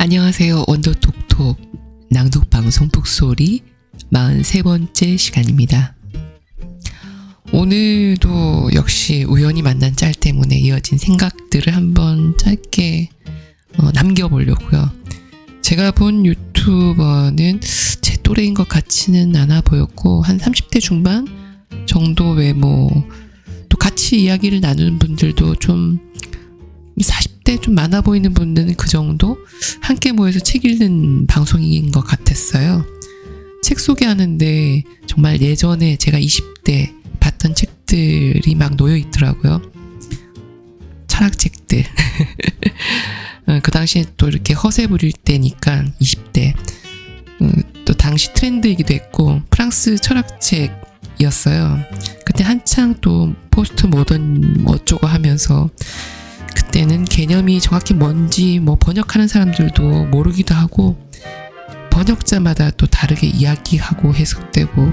안녕하세요. 원더톡톡 낭독방송 북소리 43번째 시간입니다. 오늘도 역시 우연히 만난 짤 때문에 이어진 생각들을 한번 짧게 남겨보려고요. 제가 본 유튜버는 제 또래인 것 같지는 않아 보였고 한 30대 중반 정도 외모, 또 같이 이야기를 나누는 분들도 좀 40대 좀 많아 보이는 분들은 그 정도? 함께 모여서 책 읽는 방송인 것 같았어요. 책 소개하는데 정말 예전에 제가 20대 봤던 책들이 막 놓여 있더라고요. 철학책들. 그 당시에 또 이렇게 허세 부릴 때니까 20대. 또 당시 트렌드이기도 했고 프랑스 철학책이었어요. 그때 한창 또 포스트 모던 어쩌고 하면서 그때는 개념이 정확히 뭔지 번역하는 사람들도 모르기도 하고 번역자마다 또 다르게 이야기하고 해석되고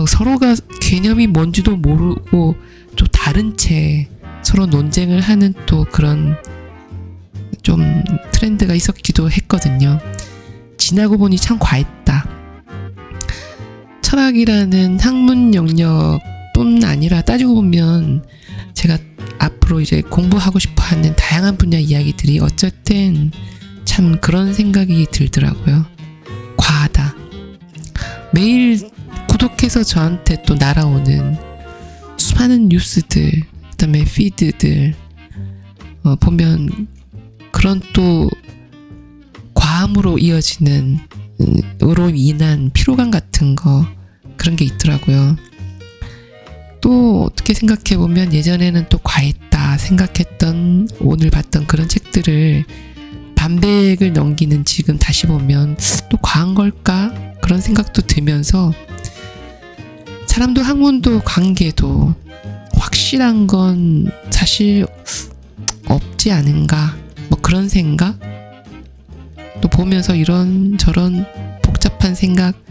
서로가 개념이 뭔지도 모르고 또 다른 채 서로 논쟁을 하는 또 그런 좀 트렌드가 있었기도 했거든요. 지나고 보니 참 과했다. 철학이라는 학문 영역뿐 아니라 따지고 보면 제가 앞으로 이제 공부하고 싶어 하는 다양한 분야 이야기들이 어쨌든 참 그런 생각이 들더라고요. 과하다. 매일 구독해서 저한테 또 날아오는 수많은 뉴스들, 그다음에 피드들 보면 그런 또 과함으로 이어지는 으로 인한 피로감 같은 거 그런 게 있더라고요. 또 어떻게 생각해보면 예전에는 또 과했다 생각했던 오늘 봤던 그런 책들을 반백을 넘기는 지금 다시 보면 또 과한 걸까? 그런 생각도 들면서 사람도 학문도 관계도 확실한 건 사실 없지 않은가? 그런 생각? 또 보면서 이런저런 복잡한 생각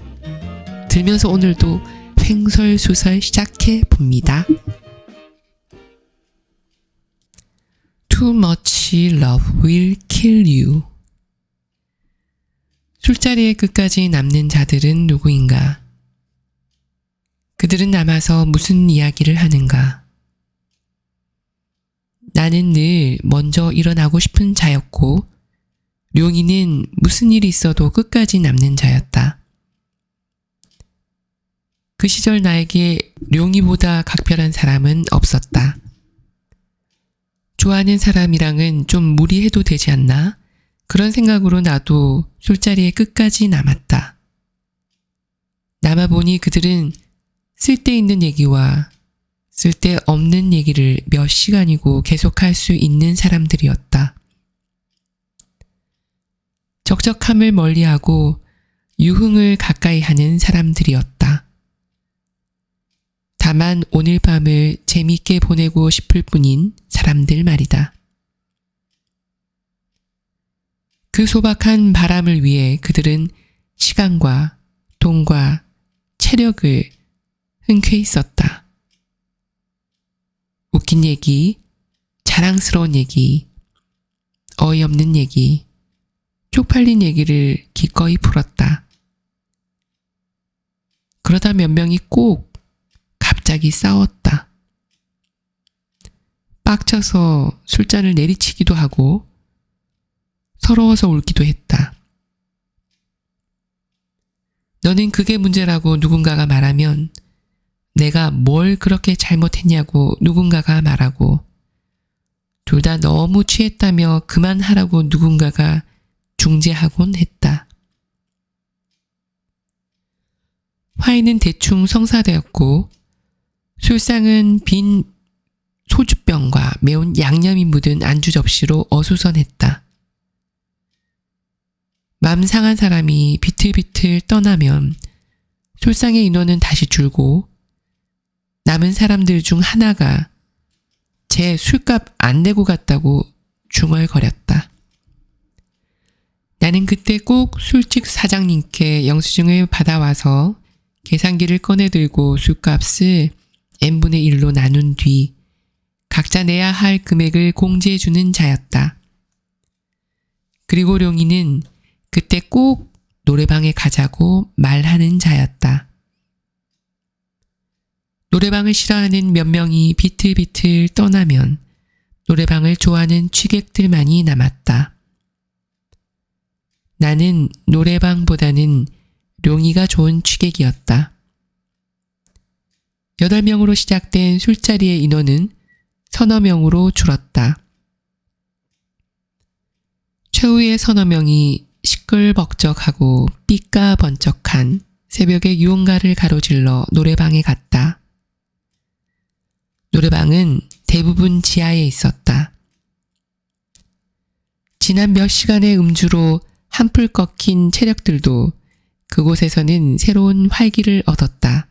들면서 오늘도 횡설수설 시작해 봅니다. Too much love will kill you. 술자리에 끝까지 남는 자들은 누구인가? 그들은 남아서 무슨 이야기를 하는가? 나는 늘 먼저 일어나고 싶은 자였고 룡이는 무슨 일이 있어도 끝까지 남는 자였다. 그 시절 나에게 룡이보다 각별한 사람은 없었다. 좋아하는 사람이랑은 좀 무리해도 되지 않나? 그런 생각으로 나도 술자리에 끝까지 남았다. 남아보니 그들은 쓸데있는 얘기와 쓸데없는 얘기를 몇 시간이고 계속할 수 있는 사람들이었다. 적적함을 멀리하고 유흥을 가까이 하는 사람들이었다. 다만 오늘 밤을 재미있게 보내고 싶을 뿐인 사람들 말이다. 그 소박한 바람을 위해 그들은 시간과 돈과 체력을 흔쾌히 썼다. 웃긴 얘기, 자랑스러운 얘기, 어이없는 얘기, 쪽팔린 얘기를 기꺼이 풀었다. 그러다 몇 명이 꼭 갑자기 싸웠다. 빡쳐서 술잔을 내리치기도 하고 서러워서 울기도 했다. 너는 그게 문제라고 누군가가 말하면 내가 뭘 그렇게 잘못했냐고 누군가가 말하고 둘 다 너무 취했다며 그만하라고 누군가가 중재하곤 했다. 화해는 대충 성사되었고 술상은 빈 소주병과 매운 양념이 묻은 안주 접시로 어수선했다. 맘 상한 사람이 비틀비틀 떠나면 술상의 인원은 다시 줄고 남은 사람들 중 하나가 제 술값 안 내고 갔다고 중얼거렸다. 나는 그때 꼭 술집 사장님께 영수증을 받아와서 계산기를 꺼내들고 술값을 n분의 1로 나눈 뒤 각자 내야 할 금액을 공지해주는 자였다. 그리고 룡이는 그때 꼭 노래방에 가자고 말하는 자였다. 노래방을 싫어하는 몇 명이 비틀비틀 떠나면 노래방을 좋아하는 취객들만이 남았다. 나는 노래방보다는 룡이가 좋은 취객이었다. 8명으로 시작된 술자리의 인원은 서너 명으로 줄었다. 최후의 서너 명이 시끌벅적하고 삐까번쩍한 새벽의 유흥가를 가로질러 노래방에 갔다. 노래방은 대부분 지하에 있었다. 지난 몇 시간의 음주로 한풀 꺾인 체력들도 그곳에서는 새로운 활기를 얻었다.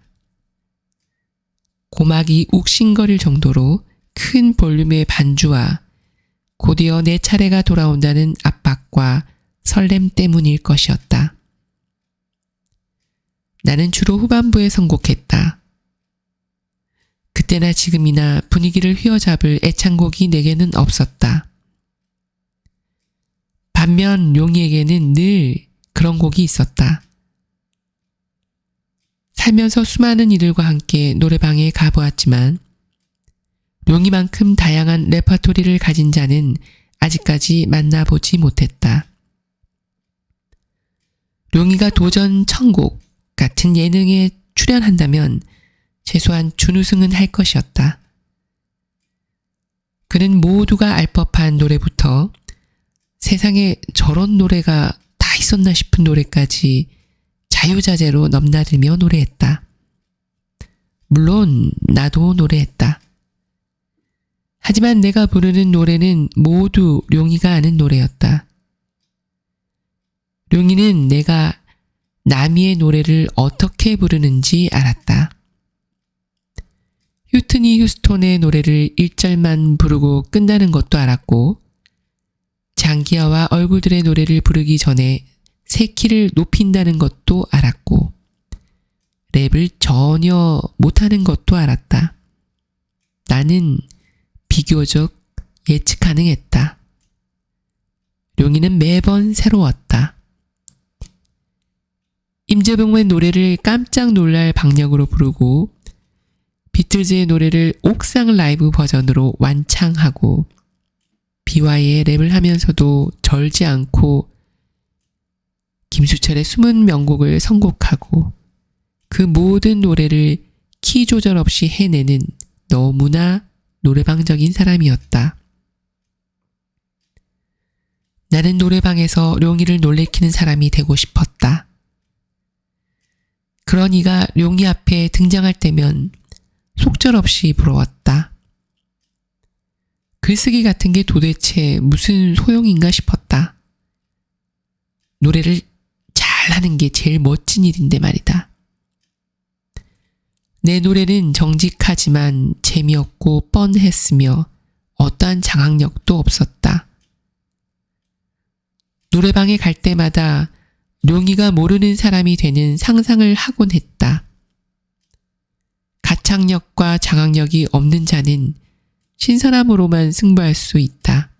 고막이 욱신거릴 정도로 큰 볼륨의 반주와 곧이어 내 차례가 돌아온다는 압박과 설렘 때문일 것이었다. 나는 주로 후반부에 선곡했다. 그때나 지금이나 분위기를 휘어잡을 애창곡이 내게는 없었다. 반면 용이에게는 늘 그런 곡이 있었다. 살면서 수많은 이들과 함께 노래방에 가보았지만 용이만큼 다양한 레퍼토리를 가진 자는 아직까지 만나보지 못했다. 용이가 도전 천곡 같은 예능에 출연한다면 최소한 준우승은 할 것이었다. 그는 모두가 알 법한 노래부터 세상에 저런 노래가 다 있었나 싶은 노래까지 자유자재로 넘나들며 노래했다. 물론 나도 노래했다. 하지만 내가 부르는 노래는 모두 룡이가 아는 노래였다. 룡이는 내가 나미의 노래를 어떻게 부르는지 알았다. 휴트니 휴스톤의 노래를 1절만 부르고 끝나는 것도 알았고 장기하와 얼굴들의 노래를 부르기 전에 세 키를 높인다는 것도 알았고 랩을 전혀 못하는 것도 알았다. 나는 비교적 예측 가능했다. 룡이는 매번 새로웠다. 임재범의 노래를 깜짝 놀랄 박력으로 부르고 비틀즈의 노래를 옥상 라이브 버전으로 완창하고 BY의 랩을 하면서도 절지 않고 김수철의 숨은 명곡을 선곡하고 그 모든 노래를 키 조절 없이 해내는 너무나 노래방적인 사람이었다. 나는 노래방에서 룡이를 놀래키는 사람이 되고 싶었다. 그러니가 룡이 앞에 등장할 때면 속절없이 부러웠다. 글쓰기 같은 게 도대체 무슨 소용인가 싶었다. 노래를 잘하는 게 제일 멋진 일인데 말이다. 내 노래는 정직하지만 재미없고 뻔했으며 어떠한 장악력도 없었다. 노래방에 갈 때마다 룡이가 모르는 사람이 되는 상상을 하곤 했다. 가창력과 장악력이 없는 자는 신선함으로만 승부할 수 있다.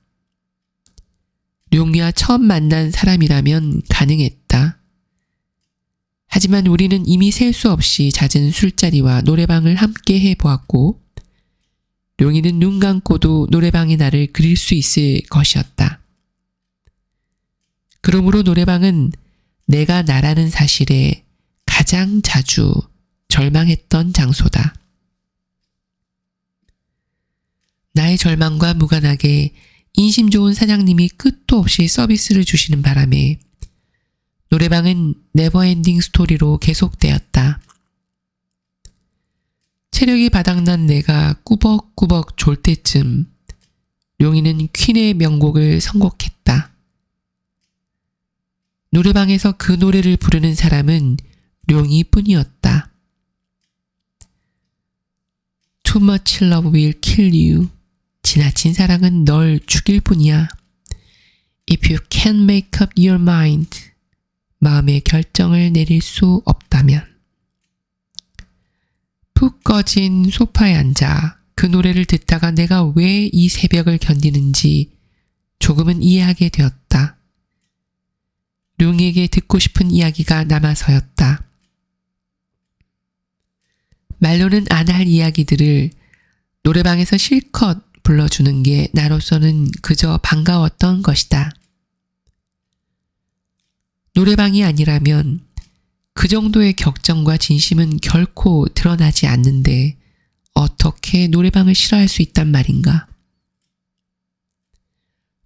룡이와 처음 만난 사람이라면 가능했다. 하지만 우리는 이미 셀 수 없이 잦은 술자리와 노래방을 함께 해보았고 룡이는 눈 감고도 노래방의 나를 그릴 수 있을 것이었다. 그러므로 노래방은 내가 나라는 사실에 가장 자주 절망했던 장소다. 나의 절망과 무관하게 인심 좋은 사장님이 끝도 없이 서비스를 주시는 바람에 노래방은 네버엔딩 스토리로 계속되었다. 체력이 바닥난 내가 꾸벅꾸벅 졸 때쯤 룡이는 퀸의 명곡을 선곡했다. 노래방에서 그 노래를 부르는 사람은 룡이 뿐이었다. Too much love will kill you. 지나친 사랑은 널 죽일 뿐이야. If you can't make up your mind. 마음의 결정을 내릴 수 없다면. 푹 꺼진 소파에 앉아 그 노래를 듣다가 내가 왜 이 새벽을 견디는지 조금은 이해하게 되었다. 룡이에게 듣고 싶은 이야기가 남아서였다. 말로는 안 할 이야기들을 노래방에서 실컷 불러주는 게 나로서는 그저 반가웠던 것이다. 노래방이 아니라면 그 정도의 격정과 진심은 결코 드러나지 않는데 어떻게 노래방을 싫어할 수 있단 말인가.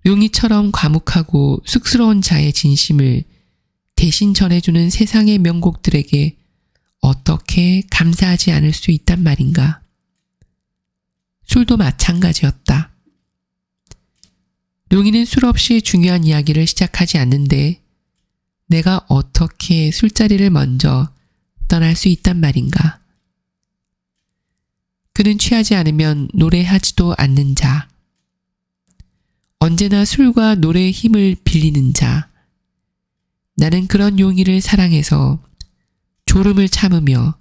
룡이처럼 과묵하고 쑥스러운 자의 진심을 대신 전해주는 세상의 명곡들에게 어떻게 감사하지 않을 수 있단 말인가. 술도 마찬가지였다. 룡이는 술 없이 중요한 이야기를 시작하지 않는데 내가 어떻게 술자리를 먼저 떠날 수 있단 말인가. 그는 취하지 않으면 노래하지도 않는 자. 언제나 술과 노래의 힘을 빌리는 자. 나는 그런 용이를 사랑해서 졸음을 참으며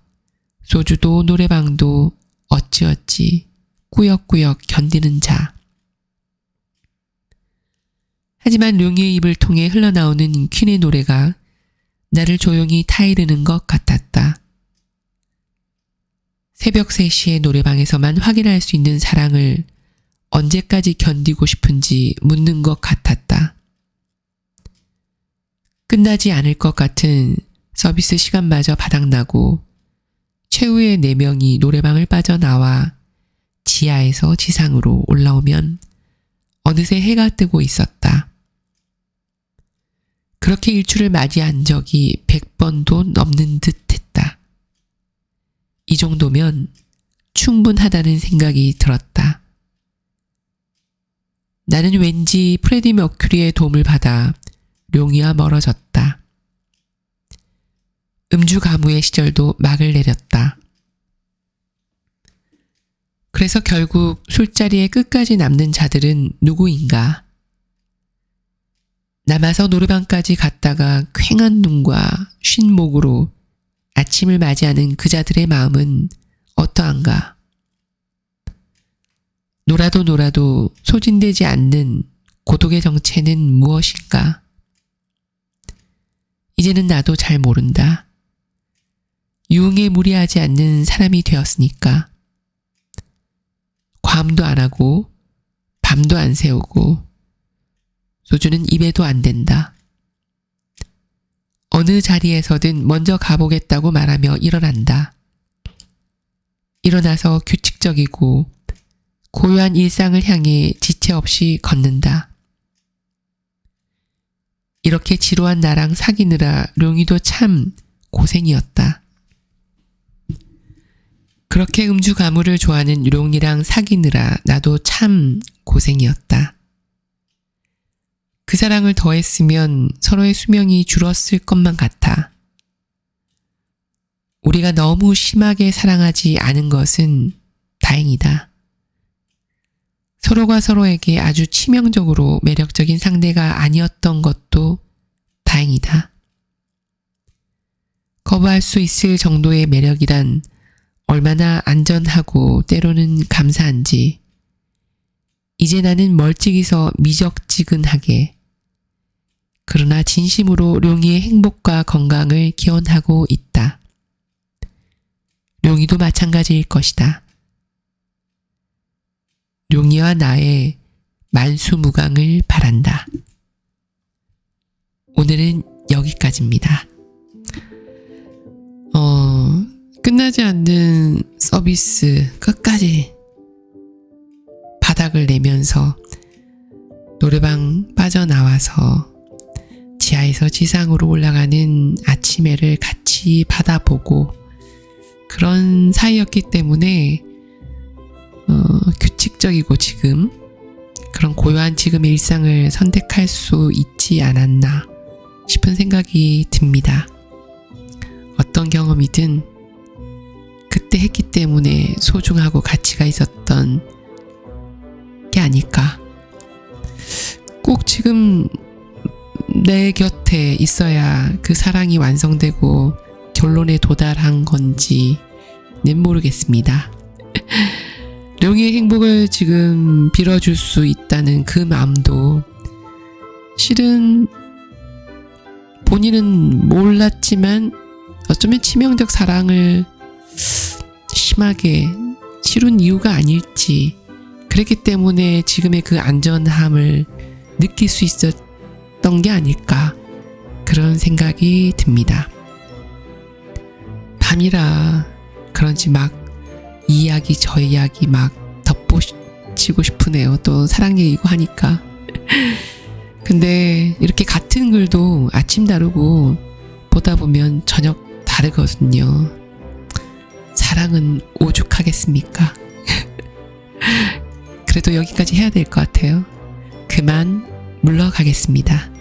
소주도 노래방도 어찌어찌 꾸역꾸역 견디는 자. 하지만 룡이의 입을 통해 흘러나오는 퀸의 노래가 나를 조용히 타이르는 것 같았다. 새벽 3시에 노래방에서만 확인할 수 있는 사랑을 언제까지 견디고 싶은지 묻는 것 같았다. 끝나지 않을 것 같은 서비스 시간마저 바닥나고 최후의 4명이 노래방을 빠져나와 지하에서 지상으로 올라오면 어느새 해가 뜨고 있었다. 그렇게 일출을 맞이한 적이 100번도 넘는 듯 했다. 이 정도면 충분하다는 생각이 들었다. 나는 왠지 프레디 머큐리의 도움을 받아 룡이와 멀어졌다. 음주 가무의 시절도 막을 내렸다. 그래서 결국 술자리에 끝까지 남는 자들은 누구인가? 남아서 노래방까지 갔다가 퀭한 눈과 쉰 목으로 아침을 맞이하는 그자들의 마음은 어떠한가? 놀아도 소진되지 않는 고독의 정체는 무엇인가? 이제는 나도 잘 모른다. 유흥에 무리하지 않는 사람이 되었으니까. 과음도 안 하고 밤도 안 새우고 소주는 입에도 안 된다. 어느 자리에서든 먼저 가보겠다고 말하며 일어난다. 일어나서 규칙적이고 고요한 일상을 향해 지체 없이 걷는다. 이렇게 지루한 나랑 사귀느라 룡이도 참 고생이었다. 그렇게 음주 가무를 좋아하는 룡이랑 사귀느라 나도 참 고생이었다. 그 사랑을 더했으면 서로의 수명이 줄었을 것만 같아. 우리가 너무 심하게 사랑하지 않은 것은 다행이다. 서로가 서로에게 아주 치명적으로 매력적인 상대가 아니었던 것도 다행이다. 거부할 수 있을 정도의 매력이란 얼마나 안전하고 때로는 감사한지 이제 나는 멀찍이서 미적지근하게 그러나 진심으로 룡이의 행복과 건강을 기원하고 있다. 룡이도 마찬가지일 것이다. 룡이와 나의 만수무강을 바란다. 오늘은 여기까지입니다. 끝나지 않는 서비스 끝까지 바닥을 내면서 노래방 빠져나와서 지하에서 지상으로 올라가는 아침해를 같이 받아보고 그런 사이였기 때문에 규칙적이고 지금 그런 고요한 지금의 일상을 선택할 수 있지 않았나 싶은 생각이 듭니다. 어떤 경험이든 그때 했기 때문에 소중하고 가치가 있었던 게 아닐까. 꼭 지금 내 곁에 있어야 그 사랑이 완성되고 결론에 도달한 건지는 모르겠습니다. 룡이의 행복을 지금 빌어줄 수 있다는 그 마음도 실은 본인은 몰랐지만 어쩌면 치명적 사랑을 심하게 치룬 이유가 아닐지, 그랬기 때문에 지금의 그 안전함을 느낄 수 있었던 게 아닐까, 그런 생각이 듭니다. 밤이라 그런지 막 이 이야기 저 이야기 막 덧붙이고 싶으네요. 또 사랑 얘기고 하니까. 근데 이렇게 같은 글도 아침 다르고 보다 보면 저녁 다르거든요. 사랑은 오죽하겠습니까? 그래도 여기까지 해야 될 것 같아요. 그만 물러가겠습니다.